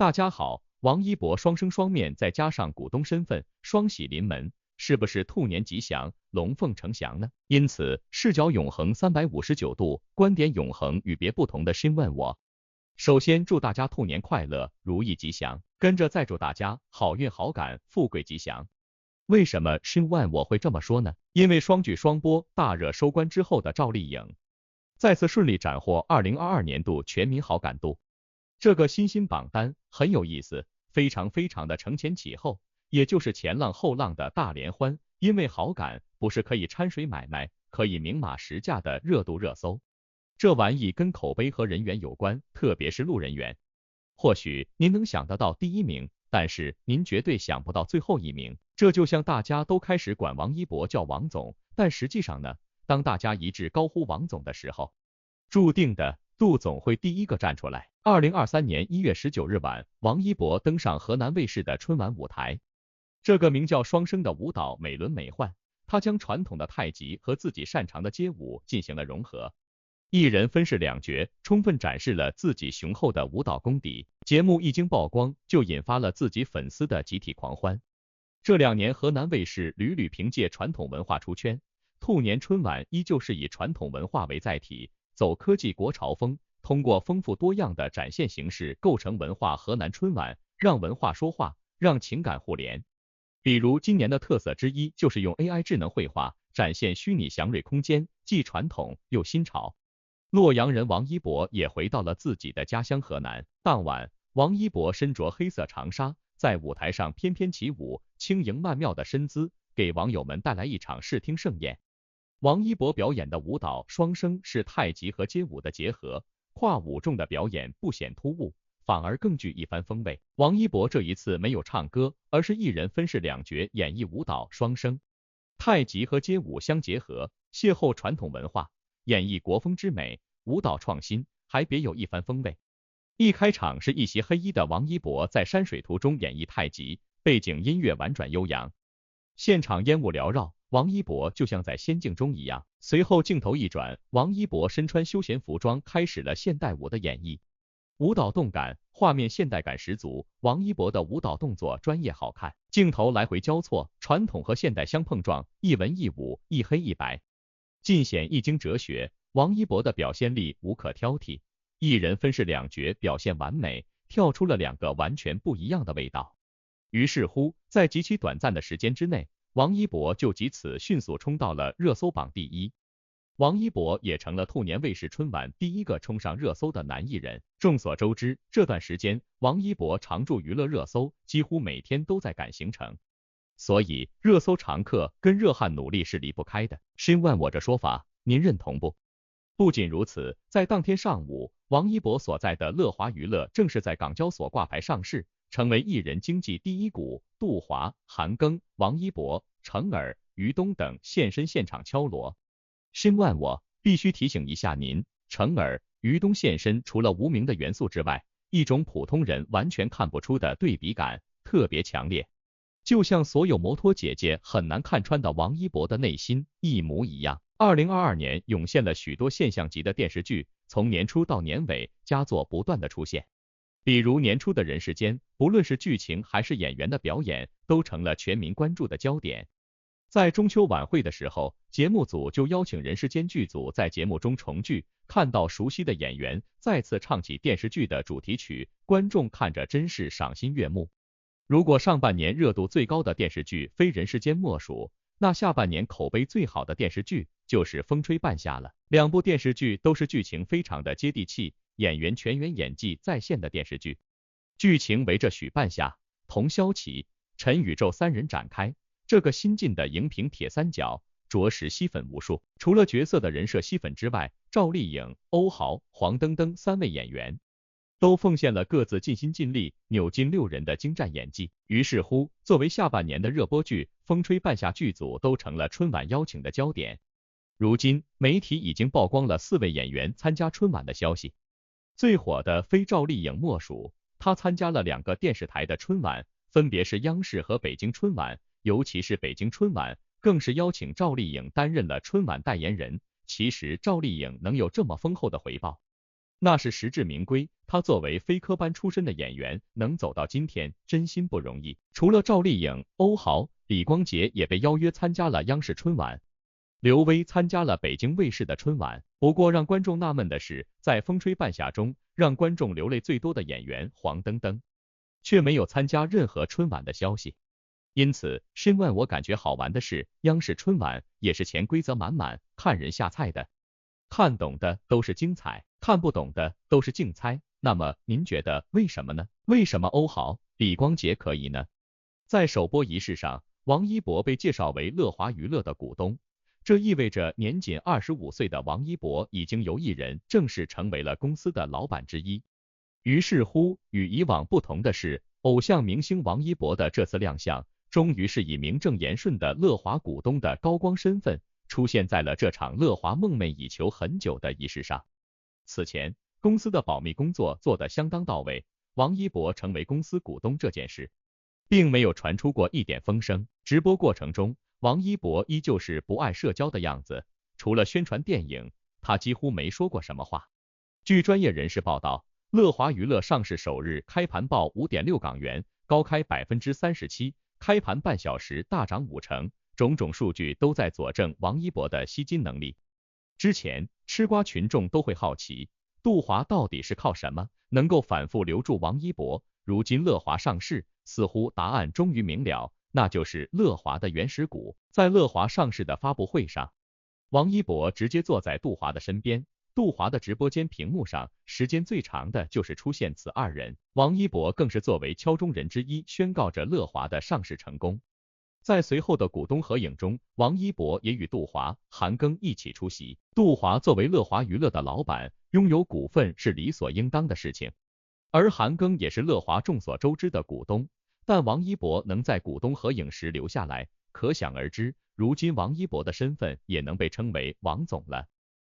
大家好，王一博双生双面再加上股东身份，双喜临门，是不是兔年吉祥，龙凤呈祥呢？因此，视角永恒359度，观点永恒与别不同的询问我。首先祝大家兔年快乐，如意吉祥，跟着再祝大家好运好感，富贵吉祥。为什么询问我会这么说呢？因为双剧双播大热收官之后的赵丽颖，再次顺利斩获2022年度全民好感度。这个新榜单很有意思，非常的承前启后，也就是前浪后浪的大联欢，因为好感不是可以掺水买卖，可以明码实价的热度热搜。这玩意跟口碑和人缘有关，特别是路人缘。或许您能想得到第一名，但是您绝对想不到最后一名。这就像大家都开始管王一博叫王总，但实际上呢，当大家一致高呼王总的时候，注定的杜总会第一个站出来。2023年1月19日晚，王一博登上河南卫视的春晚舞台。这个名叫双生的舞蹈美轮美奂，他将传统的太极和自己擅长的街舞进行了融合，一人分饰两角，充分展示了自己雄厚的舞蹈功底。节目一经曝光，就引发了自己粉丝的集体狂欢。这2年河南卫视屡屡凭借传统文化出圈，兔年春晚依旧是以传统文化为载体，走科技国潮风，通过丰富多样的展现形式构成文化河南春晚，让文化说话，让情感互联。比如今年的特色之一就是用 AI 智能绘画展现虚拟祥瑞空间，既传统又新潮。洛阳人王一博也回到了自己的家乡河南。当晚，王一博身着黑色长纱，在舞台上翩翩起舞，轻盈曼妙的身姿给网友们带来一场视听盛宴。王一博表演的舞蹈双生是太极和街舞的结合，跨舞众的表演不显突兀，反而更具一番风味。王一博这一次没有唱歌，而是一人分饰两角演绎舞蹈双生，太极和街舞相结合，邂逅传统文化，演绎国风之美，舞蹈创新，还别有一番风味。一开场是一袭黑衣的王一博在山水图中演绎太极，背景音乐婉转悠扬，现场烟雾缭绕，王一博就像在仙境中一样。随后镜头一转，王一博身穿休闲服装，开始了现代舞的演绎，舞蹈动感，画面现代感十足。王一博的舞蹈动作专业好看，镜头来回交错，传统和现代相碰撞，一文一武，一黑一白，尽显一经哲学。王一博的表现力无可挑剔，一人分饰两角，表现完美，跳出了2个完全不一样的味道。于是乎，在极其短暂的时间之内，王一博就藉此迅速冲到了热搜榜第1。王一博也成了兔年卫视春晚第一个冲上热搜的男艺人。众所周知，这段时间王一博常驻娱乐热搜，几乎每天都在赶行程，所以热搜常客跟热汗努力是离不开的。询问我这说法，您认同不？不仅如此，在当天上午，王一博所在的乐华娱乐正式在港交所挂牌上市，成为艺人经纪第一股。杜华、韩庚、王一博、程耳、于东等现身现场敲锣。询问我必须提醒一下您，程耳、于东现身除了无名的元素之外，一种普通人完全看不出的对比感特别强烈，就像所有摩托姐姐很难看穿的王一博的内心一模一样。2022年涌现了许多现象级的电视剧，从年初到年尾，佳作不断的出现。比如年初的人世间，不论是剧情还是演员的表演，都成了全民关注的焦点。在中秋晚会的时候，节目组就邀请人世间剧组在节目中重聚，看到熟悉的演员再次唱起电视剧的主题曲，观众看着真是赏心悦目。如果上半年热度最高的电视剧非人世间莫属，那下半年口碑最好的电视剧就是风吹半夏了。2部电视剧都是剧情非常的接地气，演员全员演技在线的电视剧。剧情围着许半夏、童潇齐、陈宇宙3人展开，这个新晋的荧屏铁三角着实吸粉无数。除了角色的人设吸粉之外，赵丽颖、欧豪、黄登登3位演员都奉献了各自尽心尽力，扭尽6人的精湛演技。于是乎，作为下半年的热播剧，风吹半夏剧组都成了春晚邀请的焦点。如今，媒体已经曝光了4位演员参加春晚的消息，最火的非赵丽颖莫属，她参加了2个电视台的春晚，分别是央视和北京春晚，尤其是北京春晚，更是邀请赵丽颖担任了春晚代言人。其实赵丽颖能有这么丰厚的回报，那是实至名归。他作为非科班出身的演员，能走到今天，真心不容易。除了赵丽颖、欧豪，李光洁也被邀约参加了央视春晚，刘威参加了北京卫视的春晚。不过让观众纳闷的是，在《风吹半夏》中，让观众流泪最多的演员黄登登，却没有参加任何春晚的消息。因此，深问我感觉好玩的是，央视春晚也是潜规则满满，看人下菜的。看懂的都是精彩，看不懂的都是竞猜。那么您觉得为什么呢？为什么欧豪、李光洁可以呢？在首播仪式上，王一博被介绍为乐华娱乐的股东，这意味着年仅25岁的王一博已经由艺人正式成为了公司的老板之一。于是乎，与以往不同的是，偶像明星王一博的这次亮相，终于是以名正言顺的乐华股东的高光身份，出现在了这场乐华梦寐以求很久的仪式上。此前，公司的保密工作做得相当到位，王一博成为公司股东这件事，并没有传出过一点风声。直播过程中，王一博依旧是不爱社交的样子，除了宣传电影，他几乎没说过什么话。据专业人士报道，乐华娱乐上市首日开盘报 5.6 港元，高开 37%， 开盘半小时大涨5成，种种数据都在佐证王一博的吸金能力。之前，吃瓜群众都会好奇，杜华到底是靠什么能够反复留住王一博？如今乐华上市，似乎答案终于明了，那就是乐华的原始股。在乐华上市的发布会上，王一博直接坐在杜华的身边，杜华的直播间屏幕上，时间最长的就是出现此二人，王一博更是作为敲钟人之一，宣告着乐华的上市成功。在随后的股东合影中，王一博也与杜华、韩庚一起出席。杜华作为乐华娱乐的老板，拥有股份是理所应当的事情，而韩庚也是乐华众所周知的股东，但王一博能在股东合影时留下来，可想而知，如今王一博的身份也能被称为王总了。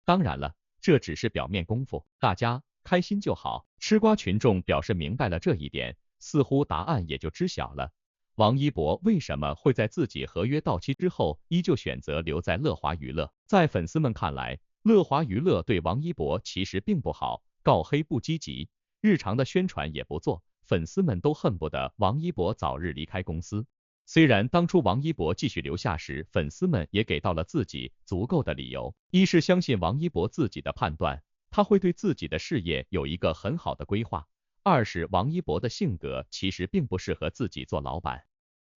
当然了，这只是表面功夫，大家开心就好。吃瓜群众表示明白了这一点，似乎答案也就知晓了。王一博为什么会在自己合约到期之后依旧选择留在乐华娱乐？在粉丝们看来，乐华娱乐对王一博其实并不好，告黑不积极，日常的宣传也不做，粉丝们都恨不得王一博早日离开公司。虽然当初王一博继续留下时，粉丝们也给到了自己足够的理由，一是相信王一博自己的判断，他会对自己的事业有一个很好的规划；二是王一博的性格其实并不适合自己做老板，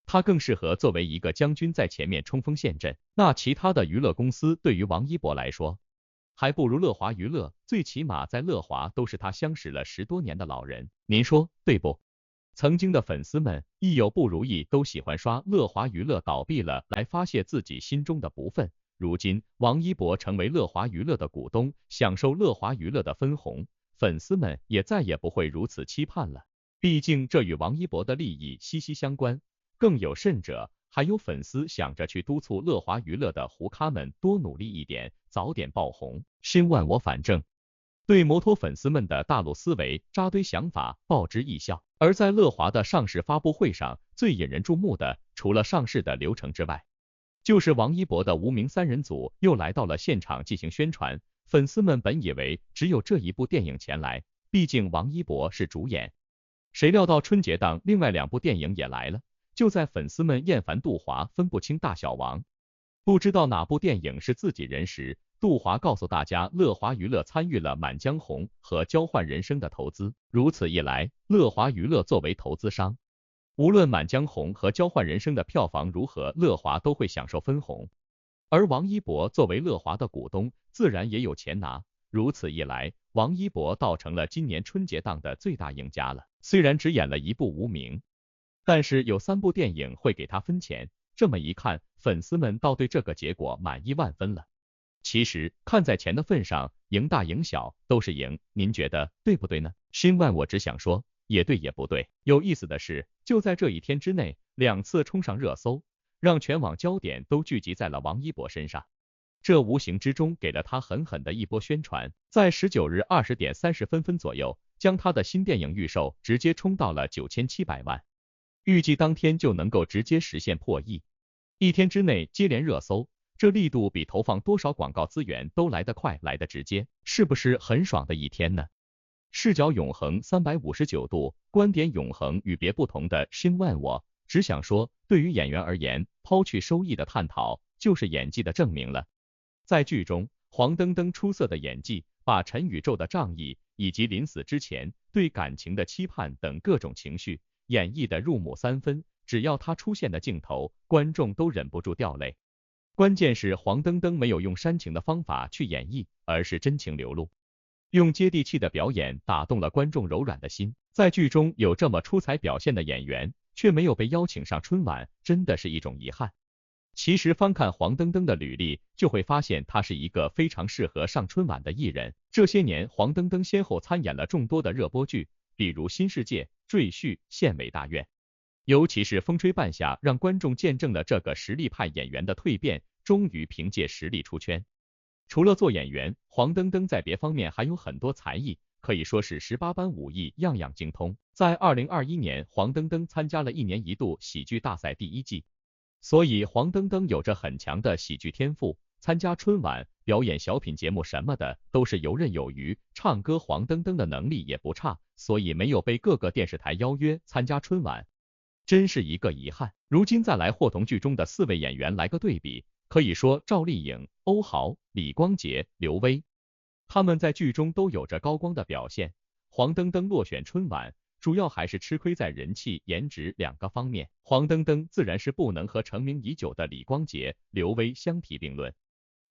他更适合作为一个将军在前面冲锋陷阵。那其他的娱乐公司对于王一博来说，还不如乐华娱乐，最起码在乐华都是他相识了10多年的老人，您说对不？曾经的粉丝们一有不如意都喜欢刷乐华娱乐倒闭了来发泄自己心中的不忿，如今王一博成为乐华娱乐的股东，享受乐华娱乐的分红，粉丝们也再也不会如此期盼了，毕竟这与王一博的利益息息相关。更有甚者，还有粉丝想着去督促乐华娱乐的胡咖们多努力一点，早点爆红。深万我反正对摩托粉丝们的大陆思维、扎堆想法报之一笑。而在乐华的上市发布会上，最引人注目的，除了上市的流程之外，就是王一博的无名三人组又来到了现场进行宣传。粉丝们本以为只有这一部电影前来，毕竟王一博是主演，谁料到春节档另外2部电影也来了。就在粉丝们厌烦杜华分不清大小王，不知道哪部电影是自己人时，杜华告诉大家，乐华娱乐参与了《满江红》和《交换人生》的投资。如此一来，乐华娱乐作为投资商，无论《满江红》和《交换人生》的票房如何，乐华都会享受分红。而王一博作为乐华的股东，自然也有钱拿。如此一来，王一博倒成了今年春节档的最大赢家了。虽然只演了1部《无名》，但是有3部电影会给他分钱，这么一看，粉丝们倒对这个结果满意万分了。其实看在钱的份上，赢大赢小都是赢，您觉得对不对呢？深万我只想说，也对也不对。有意思的是，就在这1天之内，2次冲上热搜，让全网焦点都聚集在了王一博身上，这无形之中给了他狠狠的一波宣传。在19日20点30分左右，将他的新电影预售直接冲到了9700万。预计当天就能够直接实现破亿，1天之内接连热搜，这力度比投放多少广告资源都来得快，来得直接，是不是很爽的一天呢？视角永恒359度，观点永恒与别不同的新万我，只想说，对于演员而言，抛去收益的探讨，就是演技的证明了。在剧中，黄澄澄出色的演技，把陈宇宙的仗义以及临死之前对感情的期盼等各种情绪演绎的入木三分，只要他出现的镜头，观众都忍不住掉泪。关键是黄澄澄没有用煽情的方法去演绎，而是真情流露，用接地气的表演打动了观众柔软的心。在剧中有这么出彩表现的演员，却没有被邀请上春晚，真的是一种遗憾。其实翻看黄澄澄的履历，就会发现她是一个非常适合上春晚的艺人。这些年，黄澄澄先后参演了众多的热播剧，比如《新世界》、赘婿、县委大院。尤其是风吹半夏，让观众见证了这个实力派演员的蜕变，终于凭借实力出圈。除了做演员，黄澄澄在别方面还有很多才艺，可以说是18般武艺样样精通。在2021年，黄澄澄参加了1年1度喜剧大赛第1季，所以黄澄澄有着很强的喜剧天赋，参加春晚、表演小品节目什么的都是游刃有余。唱歌黄澄澄的能力也不差，所以没有被各个电视台邀约参加春晚，真是一个遗憾。如今再来霍同剧中的4位演员来个对比，可以说赵丽颖、欧豪、李光洁、刘威，他们在剧中都有着高光的表现。黄澄澄落选春晚，主要还是吃亏在人气、颜值2个方面。黄澄澄自然是不能和成名已久的李光洁、刘威相提并论。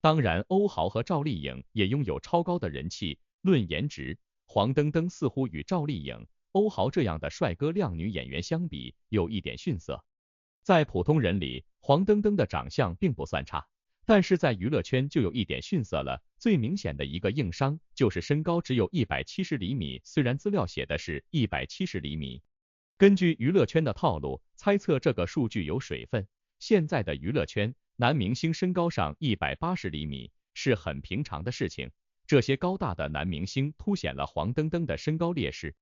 当然，欧豪和赵丽颖也拥有超高的人气。论颜值，黄澄澄似乎与赵丽颖、欧豪这样的帅哥靓女演员相比，有一点逊色。在普通人里，黄澄澄的长相并不算差，但是在娱乐圈就有一点逊色了。最明显的一个硬伤就是身高只有170厘米，虽然资料写的是170厘米。根据娱乐圈的套路，猜测这个数据有水分。现在的娱乐圈，男明星身高上180厘米是很平常的事情，这些高大的男明星凸显了黄澄澄的身高劣势。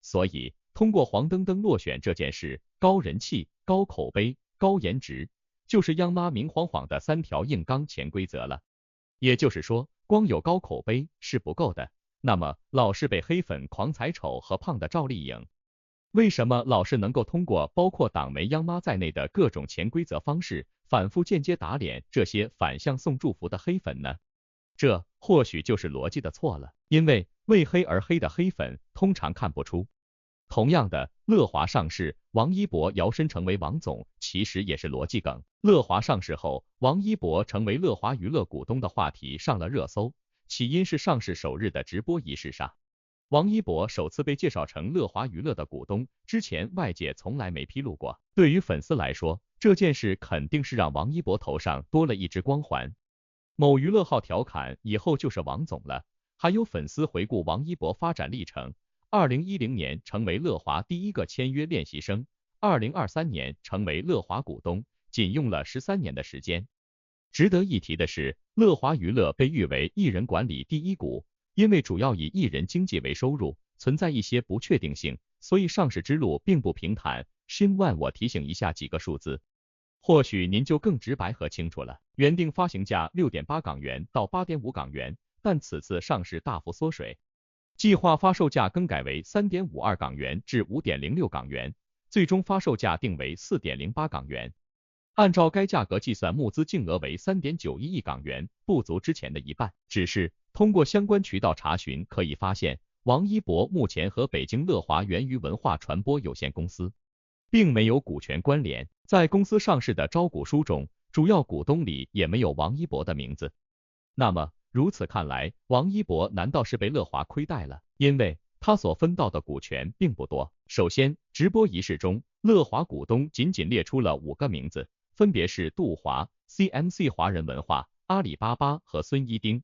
所以，通过黄澄澄落选这件事，高人气、高口碑、高颜值，就是央妈明晃晃的3条硬刚潜规则了。也就是说，光有高口碑是不够的。那么，老是被黑粉狂踩丑和胖的赵丽颖，为什么老是能够通过包括党媒央妈在内的各种潜规则方式，反复间接打脸这些反向送祝福的黑粉呢？这或许就是逻辑的错了，因为为黑而黑的黑粉通常看不出。同样的，乐华上市，王一博摇身成为王总，其实也是逻辑梗。乐华上市后，王一博成为乐华娱乐股东的话题上了热搜，起因是上市首日的直播仪式上，王一博首次被介绍成乐华娱乐的股东，之前外界从来没披露过。对于粉丝来说，这件事肯定是让王一博头上多了一只光环。某娱乐号调侃以后就是王总了，还有粉丝回顾王一博发展历程。2010年成为乐华第一个签约练习生，2023年成为乐华股东，仅用了13年的时间。值得一提的是，乐华娱乐被誉为艺人管理第1股，因为主要以艺人经济为收入，存在一些不确定性，所以上市之路并不平坦。新万我提醒一下几个数字，或许您就更直白和清楚了。原定发行价6.8港元到8.5港元，但此次上市大幅缩水，计划发售价更改为3.52港元至5.06港元，最终发售价定为4.08港元。按照该价格计算，募资净额为3.91亿港元，不足之前的一半。只是通过相关渠道查询可以发现，王一博目前和北京乐华源于文化传播有限公司并没有股权关联，在公司上市的招股书中，主要股东里也没有王一博的名字。那么如此看来，王一博难道是被乐华亏待了？因为他所分到的股权并不多。首先，直播仪式中，乐华股东仅列出了5个名字，分别是杜华、CMC 华人文化、阿里巴巴和孙一丁。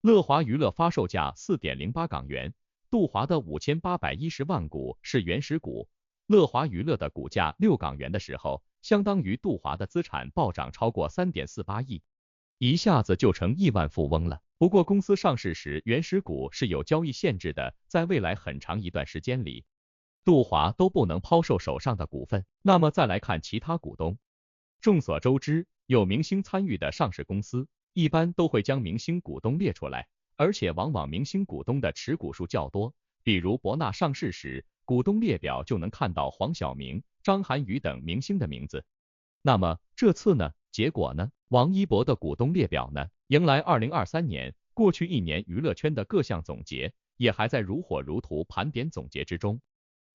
乐华娱乐发售价4.08港元，杜华的5810万股是原始股。乐华娱乐的股价6港元的时候，相当于杜华的资产暴涨超过3.48亿，一下子就成亿万富翁了。不过公司上市时原始股是有交易限制的，在未来很长一段时间里，杜华都不能抛售手上的股份。那么再来看其他股东，众所周知，有明星参与的上市公司，一般都会将明星股东列出来，而且往往明星股东的持股数较多，比如博纳上市时，股东列表就能看到黄晓明、张涵予等明星的名字。那么这次呢？结果呢？王一博的股东列表呢？迎来2023年，过去一年娱乐圈的各项总结也还在如火如荼盘点总结之中。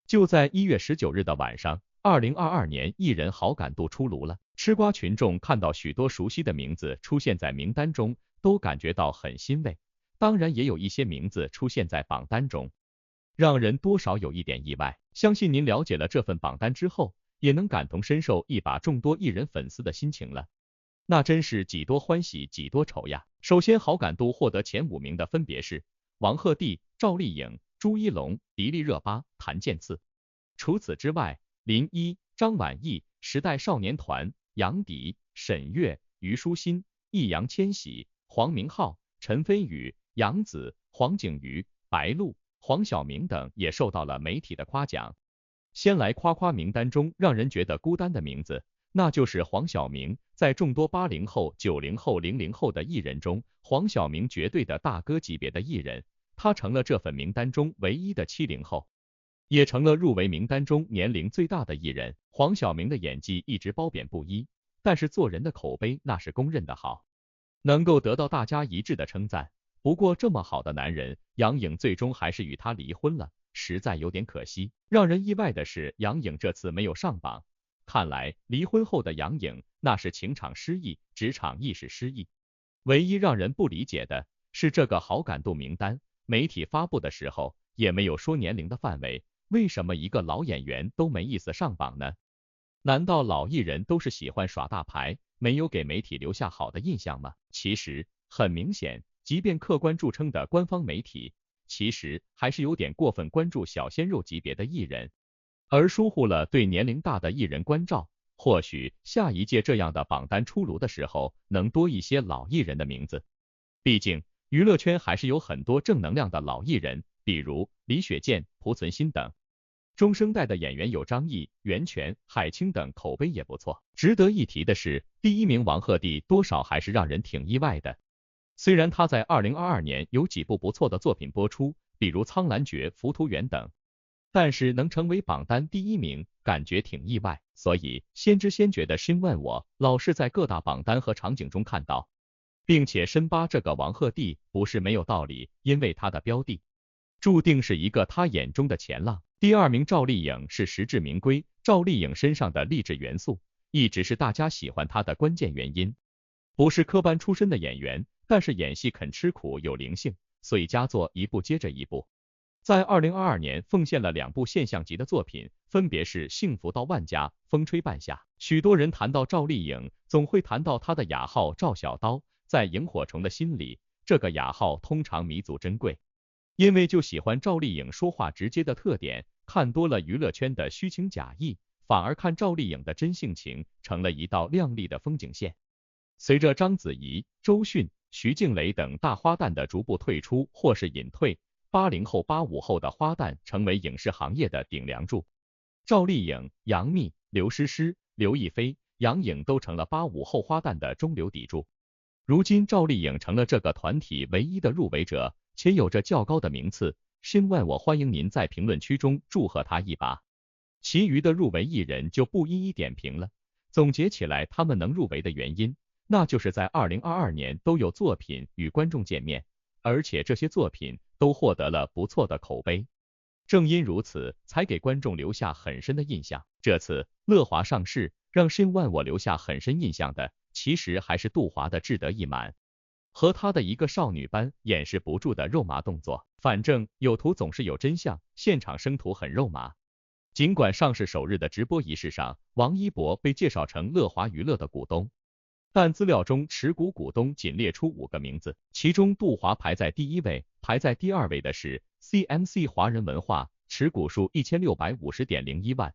就在1月19日的晚上，2022年艺人好感度出炉了。吃瓜群众看到许多熟悉的名字出现在名单中，都感觉到很欣慰。当然也有一些名字出现在榜单中，让人多少有一点意外。相信您了解了这份榜单之后，也能感同身受一把众多艺人粉丝的心情了。那真是几多欢喜几多愁呀。首先好感度获得前5名的分别是王鹤棣、赵丽颖、朱一龙、迪丽热巴、谭健次。除此之外，林一、张晚意、时代少年团、杨迪、沈月、虞书欣、易烊千玺、黄明昊、陈飞宇、杨紫、黄景瑜、白鹿、黄晓明等也受到了媒体的夸奖。先来夸夸名单中让人觉得孤单的名字，那就是黄晓明。在众多80后、90后、00后的艺人中，黄晓明绝对的大哥级别的艺人，他成了这份名单中唯一的70后，也成了入围名单中年龄最大的艺人。黄晓明的演技一直褒贬不一，但是做人的口碑那是公认的好，能够得到大家一致的称赞。不过这么好的男人，杨颖最终还是与他离婚了，实在有点可惜。让人意外的是，杨颖这次没有上榜。看来离婚后的杨颖那是情场失意，职场亦是失意。唯一让人不理解的是，这个好感度名单媒体发布的时候也没有说年龄的范围，为什么一个老演员都没意思上榜呢？难道老艺人都是喜欢耍大牌，没有给媒体留下好的印象吗？其实很明显，即便客观著称的官方媒体，其实还是有点过分关注小鲜肉级别的艺人，而疏忽了对年龄大的艺人关照。或许下一届这样的榜单出炉的时候，能多一些老艺人的名字。毕竟娱乐圈还是有很多正能量的老艺人，比如李雪健、濮存昕等。中生代的演员有张译、袁泉、海清等，口碑也不错。值得一提的是，第1名王鹤棣多少还是让人挺意外的。虽然他在2022年有几部不错的作品播出，比如《苍兰诀》《浮屠缘》等，但是能成为榜单第1名，感觉挺意外。所以先知先觉的申万我老是在各大榜单和场景中看到，并且深扒这个王鹤棣不是没有道理，因为他的标的注定是一个他眼中的前浪。第2名赵丽颖是实至名归，赵丽颖身上的励志元素一直是大家喜欢她的关键原因。不是科班出身的演员，但是演戏肯吃苦有灵性，所以佳作一部接着一部。在2022年奉献了2部现象级的作品，分别是《幸福到万家》《风吹半夏》。许多人谈到赵丽颖，总会谈到她的雅号赵小刀，在萤火虫的心里，这个雅号通常弥足珍贵，因为就喜欢赵丽颖说话直接的特点，看多了娱乐圈的虚情假意，反而看赵丽颖的真性情成了一道亮丽的风景线。随着章子怡、周迅、徐静蕾等大花旦的逐步退出或是隐退，80后、85后的花旦成为影视行业的顶梁柱。赵丽颖、杨幂、刘诗诗、刘亦菲、杨颖都成了85后花旦的中流砥柱。如今赵丽颖成了这个团体唯一的入围者，且有着较高的名次，申万我欢迎您在评论区中祝贺他一把。其余的入围艺人就不一一点评了，总结起来他们能入围的原因，那就是在2022年都有作品与观众见面，而且这些作品都获得了不错的口碑。正因如此，才给观众留下很深的印象。这次乐华上市，让申万我留下很深印象的，其实还是杜华的志得意满，和他的一个少女般掩饰不住的肉麻动作。反正有图总是有真相，现场生图很肉麻。尽管上市首日的直播仪式上，王一博被介绍成乐华娱乐的股东，但资料中持股股东仅列出5个名字，其中杜华排在第1位，排在第2位的是 CMC 华人文化，持股数 1650.01 万，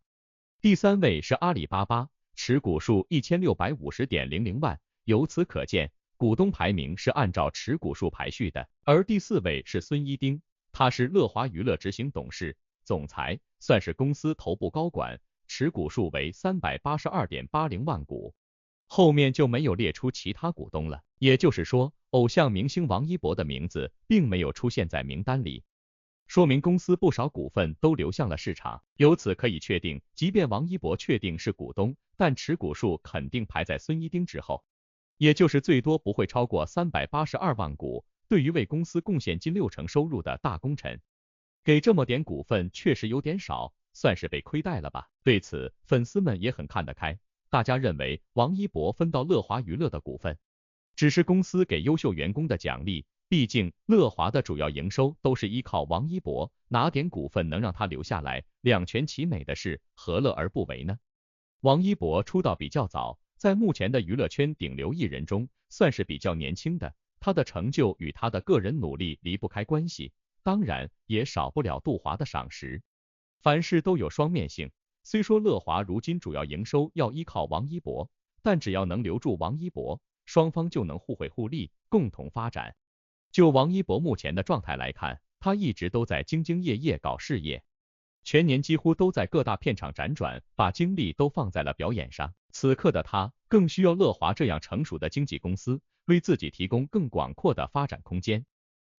第3位是阿里巴巴，持股数 1650.00 万。由此可见，股东排名是按照持股数排序的。而第4位是孙一丁，他是乐华娱乐执行董事、总裁，算是公司头部高管，持股数为 382.80 万股。后面就没有列出其他股东了，也就是说，偶像明星王一博的名字并没有出现在名单里。说明公司不少股份都流向了市场。由此可以确定，即便王一博确定是股东，但持股数肯定排在孙一丁之后，也就是最多不会超过382万股。对于为公司贡献近60%收入的大功臣，给这么点股份确实有点少，算是被亏待了吧。对此，粉丝们也很看得开，大家认为王一博分到乐华娱乐的股份，只是公司给优秀员工的奖励，毕竟乐华的主要营收都是依靠王一博，拿点股份能让他留下来，两全其美的事，何乐而不为呢？王一博出道比较早，在目前的娱乐圈顶流艺人中，算是比较年轻的，他的成就与他的个人努力离不开关系，当然也少不了杜华的赏识。凡事都有双面性，虽说乐华如今主要营收要依靠王一博，但只要能留住王一博，双方就能互惠互利，共同发展。就王一博目前的状态来看，他一直都在兢兢业业搞事业，全年几乎都在各大片场辗转，把精力都放在了表演上。此刻的他更需要乐华这样成熟的经纪公司，为自己提供更广阔的发展空间。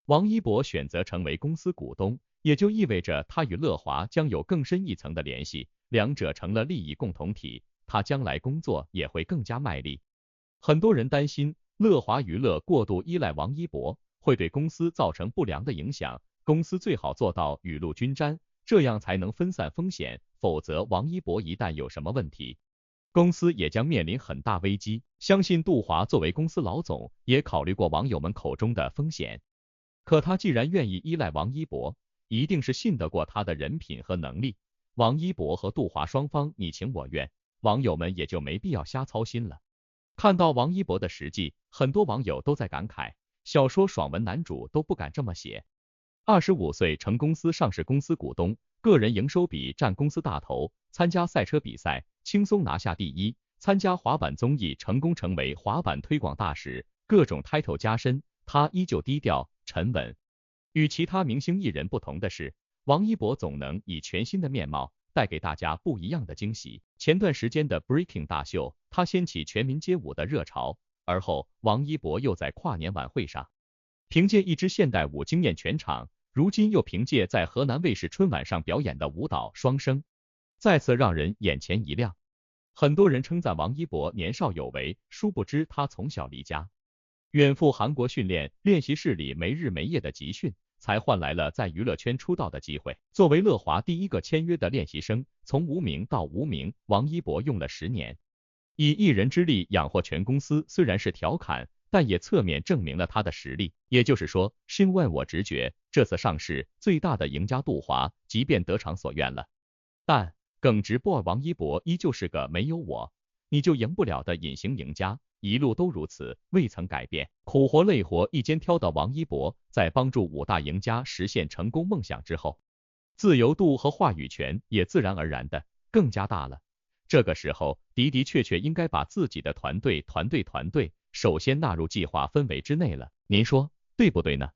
王一博选择成为公司股东，也就意味着他与乐华将有更深一层的联系，两者成了利益共同体，他将来工作也会更加卖力。很多人担心乐华娱乐过度依赖王一博，会对公司造成不良的影响，公司最好做到雨露均沾，这样才能分散风险，否则王一博一旦有什么问题，公司也将面临很大危机。相信杜华作为公司老总，也考虑过网友们口中的风险。可他既然愿意依赖王一博，一定是信得过他的人品和能力。王一博和杜华双方你情我愿，网友们也就没必要瞎操心了。看到王一博的实际，很多网友都在感慨，小说爽文男主都不敢这么写。25岁成公司上市公司股东，个人营收比占公司大头，参加赛车比赛轻松拿下第一，参加滑板综艺成功成为滑板推广大使，各种 title 加身，他依旧低调沉稳。与其他明星艺人不同的是，王一博总能以全新的面貌带给大家不一样的惊喜。前段时间的 Breaking 大秀，他掀起全民街舞的热潮，而后王一博又在跨年晚会上凭借一支现代舞惊艳全场，如今又凭借在河南卫视春晚上表演的舞蹈《双生》，再次让人眼前一亮。很多人称赞王一博年少有为，殊不知他从小离家，远赴韩国训练，练习室里没日没夜的集训，才换来了在娱乐圈出道的机会。作为乐华第一个签约的练习生，从无名到无名，王一博用了10年，以一人之力养活全公司，虽然是调侃，但也侧面证明了他的实力。也就是说，xin问我直觉，这次上市最大的赢家杜华，即便得偿所愿了，但耿直 boy 王一博依旧是个没有我你就赢不了的隐形赢家，一路都如此，未曾改变。苦活累活一肩挑的王一博，在帮助5大赢家实现成功梦想之后，自由度和话语权也自然而然的更加大了。这个时候的确应该把自己的团队首先纳入计划氛围之内了，您说对不对呢？